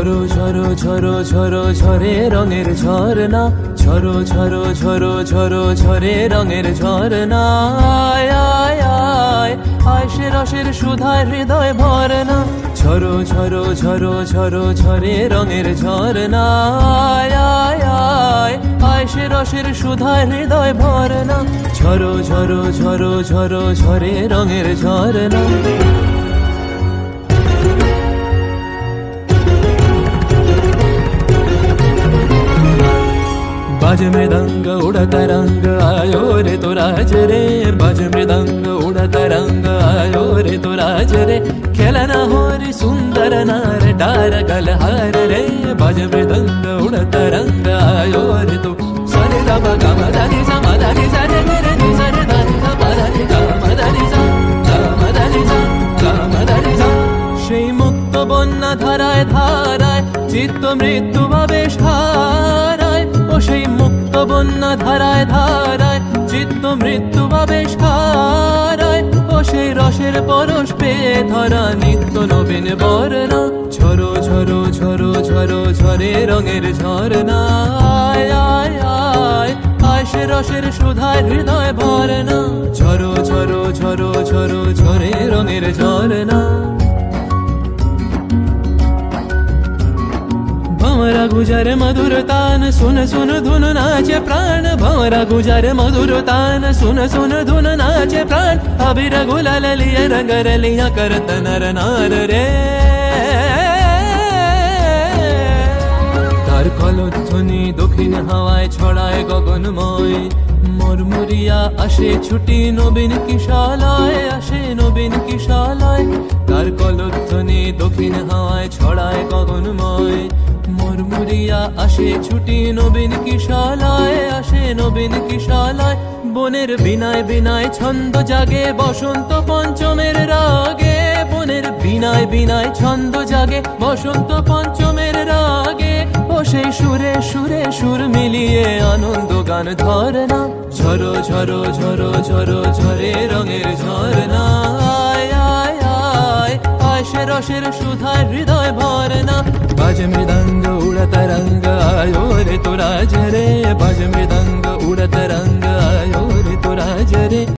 ঝরো ঝরো ঝরো ঝরো ঝরে রঙের ঝরনা, ঝরো ঝরো ঝরো ঝরো ঝরে রঙের ঝরনা। আয় আয় আয় আয় সে রসের সুধায় হৃদয় ভরনা, ঝরো ঝরো ঝরো ঝরো ঝরে রঙের ঝরনা। আয় আয় আয় আয় সে রসের সুধায় হৃদয় ভরনা, ঝরো ঝরো ঝরো ঝরো ঝরে রঙের ঝরনা। बाज मृदंग उड़ता रंग आयो रे तो राज रे, बाज मृदंग उड़ता रंग आयो रे तो राज रे। खेलना हो रे सुंदर नार डार गलहार रे, बाज मृदंग उड़ता रंग आयो रे तो सरे दा गा मा दा नि सा मा दा नि सा रे रे नि सा रे दा नि सा मा दा नि गा मा दा नि सा गा मा दा नि सा गा मा दा नि सा। সেই মুক্ত বন্যা ধারায় ধারায় চিত্ত মৃত্যু ভাবে হারায়, ও সেই মুক্ত বন্যা ধারায় ধারায় চিত্ত মৃত্যু ভাবে হারায়। ও সেই রসের পরশ পেয়ে ধরা নিত্য নবীন বর্ণা, ঝরো ঝরো ঝরো ঝরো ঝরে রঙের ঝরনা। আয় আয় আয় আয় সে রসের সুধায় হৃদয় ভরনা, ঝরো ঝরো ঝরো ঝরো ঝরে রঙের ঝরনা। भंवरा गुजर मधुर तान सुन सुन धुन नाचे प्राण, भंवरा गुजर मधुर तान सुन सुन धुन नाचे प्राण। अबीर गुलाल लिया रंग रलिया करत नर नार रे, तार कलध्वनि दक्षिण हावाय छड़ाय गगनमय। मुरमुरिया আসে ছুটি নবীন কিশালয়, আসে নবীন কিশালয়। তার কলধ্বনি দক্ষিণ হাওয়ায় ছড়ায় গগনময়। মুরমুরিয়া আসে ছুটি নবীন কিশালয়, আসে নবীন কিশালয়। বনের বিনায় বিনায় ছন্দ জাগে বসন্ত পঞ্চমের রাগে, বনের বিনায় বিনায় ছন্দ জাগে বসন্ত পঞ্চমের রাগে। ও সেই সুরে সুরে সুর মিলিয়ে আনন্দ গান ধরনা, ঝরো ঝরো ঝরো ঝরো ঝরে রঙের ঝরনা। আয় আয় আয় আয় সে রসের সুধায় হৃদয় ভরনা, बाज मृदंग उड़ता रंग आयो रे तो राज रे, बाज मृदंग उड़ता रंग आयो रे तो राज रे।